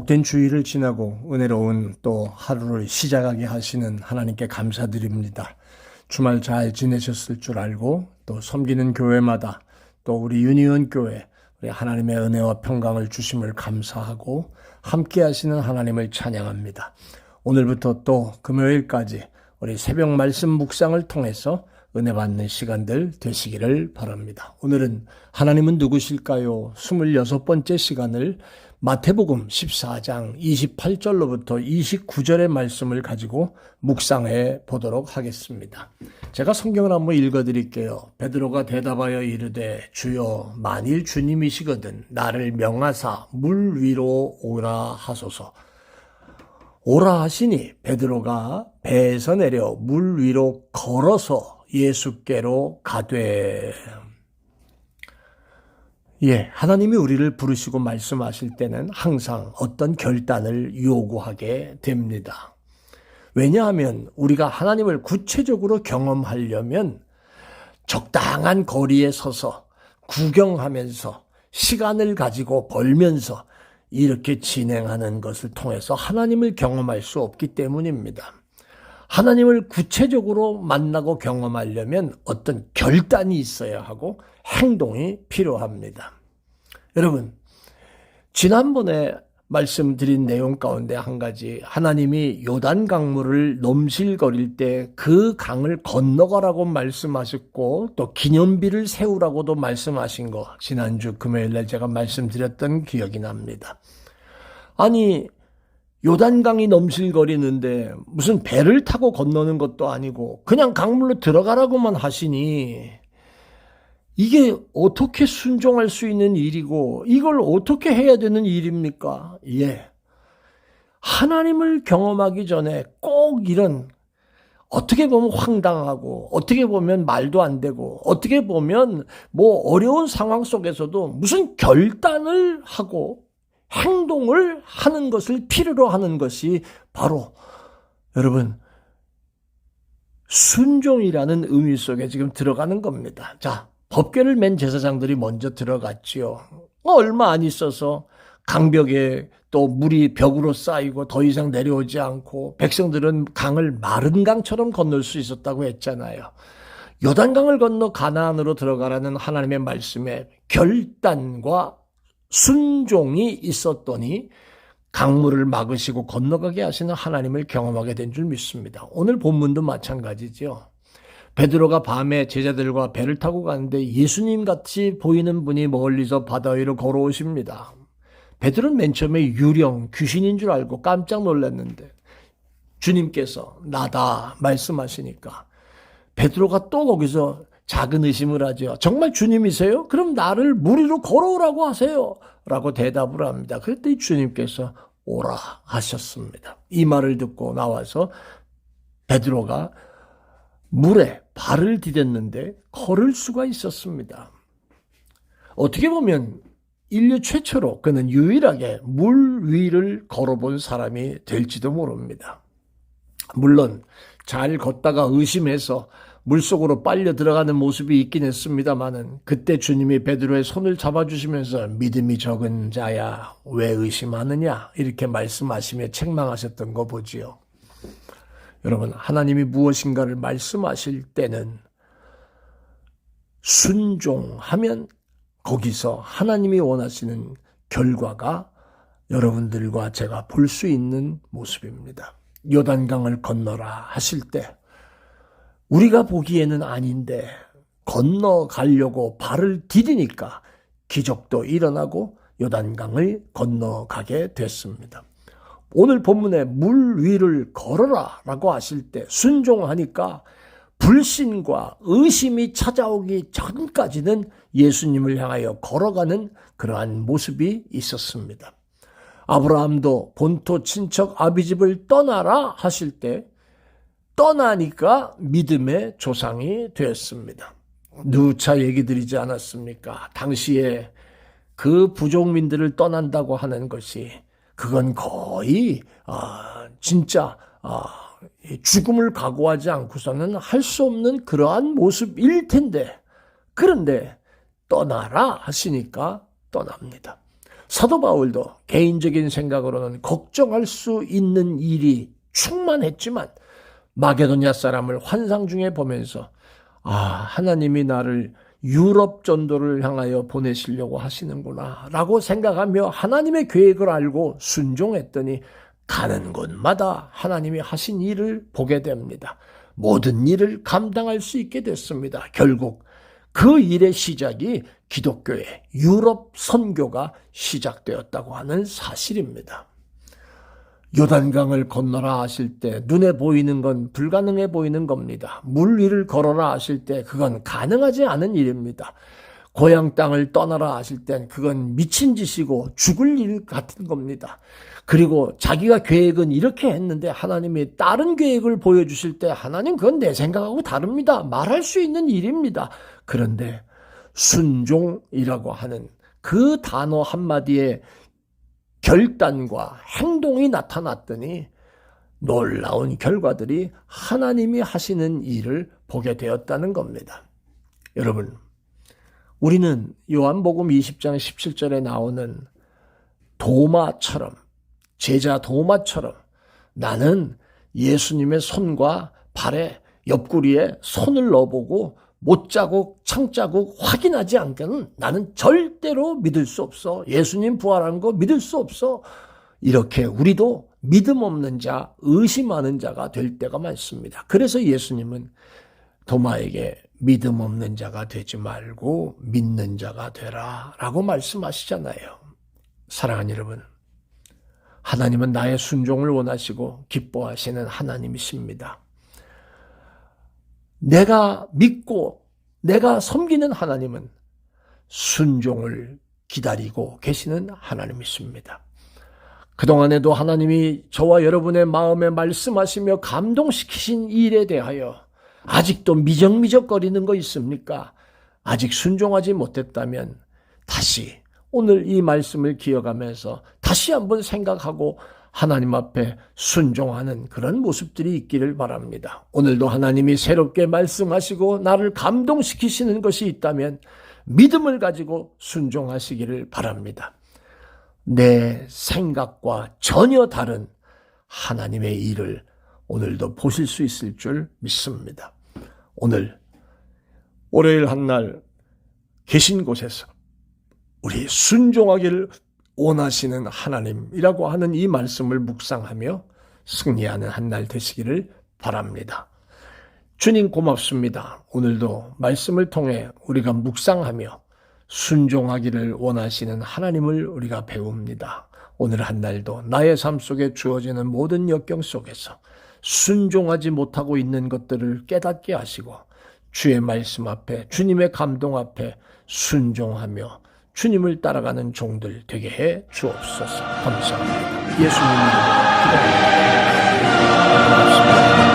복된 주일을 지나고 은혜로운 또 하루를 시작하게 하시는 하나님께 감사드립니다. 주말 잘 지내셨을 줄 알고 또 섬기는 교회마다 또 우리 유니온 교회 우리 하나님의 은혜와 평강을 주심을 감사하고 함께 하시는 하나님을 찬양합니다. 오늘부터 또 금요일까지 우리 새벽 말씀 묵상을 통해서 은혜 받는 시간들 되시기를 바랍니다. 오늘은 하나님은 누구실까요? 26번째 시간을 마태복음 14장 28절로부터 29절의 말씀을 가지고 묵상해 보도록 하겠습니다. 제가 성경을 한번 읽어드릴게요. 베드로가 대답하여 이르되 주여 만일 주님이시거든 나를 명하사 물 위로 오라 하소서. 오라 하시니 베드로가 배에서 내려 물 위로 걸어서 예수께로 가되. 하나님이 우리를 부르시고 말씀하실 때는 항상 어떤 결단을 요구하게 됩니다. 왜냐하면 우리가 하나님을 구체적으로 경험하려면 적당한 거리에 서서 구경하면서 시간을 가지고 벌면서 이렇게 진행하는 것을 통해서 하나님을 경험할 수 없기 때문입니다. 하나님을 구체적으로 만나고 경험하려면 어떤 결단이 있어야 하고 행동이 필요합니다. 여러분, 지난번에 말씀드린 내용 가운데 한 가지, 하나님이 요단 강물을 넘실거릴 때 그 강을 건너가라고 말씀하셨고 또 기념비를 세우라고도 말씀하신 거 지난주 금요일날 제가 말씀드렸던 기억이 납니다. 아니, 요단강이 넘실거리는데 무슨 배를 타고 건너는 것도 아니고 그냥 강물로 들어가라고만 하시니 이게 어떻게 순종할 수 있는 일이고 이걸 어떻게 해야 되는 일입니까? 하나님을 경험하기 전에 꼭 이런 어떻게 보면 황당하고 어떻게 보면 말도 안 되고 어떻게 보면 어려운 상황 속에서도 무슨 결단을 하고 행동을 하는 것을 필요로 하는 것이 바로 여러분 순종이라는 의미 속에 지금 들어가는 겁니다. 자, 법궤를 맨 제사장들이 먼저 들어갔지요. 얼마 안 있어서 강벽에 또 물이 벽으로 쌓이고 더 이상 내려오지 않고 백성들은 강을 마른 강처럼 건널 수 있었다고 했잖아요. 요단강을 건너 가나안으로 들어가라는 하나님의 말씀에 결단과 순종이 있었더니 강물을 막으시고 건너가게 하시는 하나님을 경험하게 된 줄 믿습니다. 오늘 본문도 마찬가지죠. 베드로가 밤에 제자들과 배를 타고 가는데 예수님 같이 보이는 분이 멀리서 바다 위로 걸어오십니다. 베드로는 맨 처음에 유령, 귀신인 줄 알고 깜짝 놀랐는데 주님께서 나다 말씀하시니까 베드로가 또 거기서 작은 의심을 하죠. 정말 주님이세요? 그럼 나를 물 위로 걸어오라고 하세요. 라고 대답을 합니다. 그랬더니 주님께서 오라 하셨습니다. 이 말을 듣고 나와서 베드로가 물에 발을 디뎠는데 걸을 수가 있었습니다. 어떻게 보면 인류 최초로 그는 유일하게 물 위를 걸어본 사람이 될지도 모릅니다. 물론 잘 걷다가 의심해서 물속으로 빨려 들어가는 모습이 있긴 했습니다마는 그때 주님이 베드로의 손을 잡아주시면서 믿음이 적은 자야 왜 의심하느냐 이렇게 말씀하시며 책망하셨던 거 보지요. 여러분, 하나님이 무엇인가를 말씀하실 때는 순종하면 거기서 하나님이 원하시는 결과가 여러분들과 제가 볼 수 있는 모습입니다. 요단강을 건너라 하실 때 우리가 보기에는 아닌데 건너가려고 발을 디디니까 기적도 일어나고 요단강을 건너가게 됐습니다. 오늘 본문에 물 위를 걸어라 라고 하실 때 순종하니까 불신과 의심이 찾아오기 전까지는 예수님을 향하여 걸어가는 그러한 모습이 있었습니다. 아브라함도 본토 친척 아비집을 떠나라 하실 때 떠나니까 믿음의 조상이 되었습니다. 누차 얘기 드리지 않았습니까? 당시에 그 부족민들을 떠난다고 하는 것이 그건 거의 진짜 죽음을 각오하지 않고서는 할 수 없는 그러한 모습일 텐데 그런데 떠나라 하시니까 떠납니다. 사도 바울도 개인적인 생각으로는 걱정할 수 있는 일이 충만했지만 마게도냐 사람을 환상 중에 보면서 하나님이 나를 유럽 전도를 향하여 보내시려고 하시는구나 라고 생각하며 하나님의 계획을 알고 순종했더니 가는 곳마다 하나님이 하신 일을 보게 됩니다. 모든 일을 감당할 수 있게 됐습니다. 결국 그 일의 시작이 기독교의 유럽 선교가 시작되었다고 하는 사실입니다. 요단강을 건너라 하실 때 눈에 보이는 건 불가능해 보이는 겁니다. 물 위를 걸어라 하실 때 그건 가능하지 않은 일입니다. 고향 땅을 떠나라 하실 땐 그건 미친 짓이고 죽을 일 같은 겁니다. 그리고 자기가 계획은 이렇게 했는데 하나님이 다른 계획을 보여주실 때 하나님 그건 내 생각하고 다릅니다. 말할 수 있는 일입니다. 그런데 순종이라고 하는 그 단어 한마디에 결단과 행동이 나타났더니 놀라운 결과들이 하나님이 하시는 일을 보게 되었다는 겁니다. 여러분, 우리는 요한복음 20장 17절에 나오는 도마처럼, 제자 도마처럼 나는 예수님의 손과 발에 옆구리에 손을 넣어보고 못자국, 창자국 확인하지 않고는 나는 절대로 믿을 수 없어. 예수님 부활한 거 믿을 수 없어. 이렇게 우리도 믿음 없는 자, 의심하는 자가 될 때가 많습니다. 그래서 예수님은 도마에게 믿음 없는 자가 되지 말고 믿는 자가 되라 라고 말씀하시잖아요. 사랑하는 여러분, 하나님은 나의 순종을 원하시고 기뻐하시는 하나님이십니다. 내가 믿고 내가 섬기는 하나님은 순종을 기다리고 계시는 하나님이십니다. 그동안에도 하나님이 저와 여러분의 마음에 말씀하시며 감동시키신 일에 대하여 아직도 미적미적거리는 거 있습니까? 아직 순종하지 못했다면 다시 오늘 이 말씀을 기억하면서 다시 한번 생각하고 하나님 앞에 순종하는 그런 모습들이 있기를 바랍니다. 오늘도 하나님이 새롭게 말씀하시고 나를 감동시키시는 것이 있다면 믿음을 가지고 순종하시기를 바랍니다. 내 생각과 전혀 다른 하나님의 일을 오늘도 보실 수 있을 줄 믿습니다. 오늘 월요일 한날 계신 곳에서 우리 순종하기를 원하시는 하나님이라고 하는 이 말씀을 묵상하며 승리하는 한날 되시기를 바랍니다. 주님 고맙습니다. 오늘도 말씀을 통해 우리가 묵상하며 순종하기를 원하시는 하나님을 우리가 배웁니다. 오늘 한날도 나의 삶 속에 주어지는 모든 역경 속에서 순종하지 못하고 있는 것들을 깨닫게 하시고 주의 말씀 앞에 주님의 감동 앞에 순종하며 주님을 따라가는 종들 되게 해 주옵소서. 감사합니다. 예수님 이름으로 기도합니다. 고맙습니다.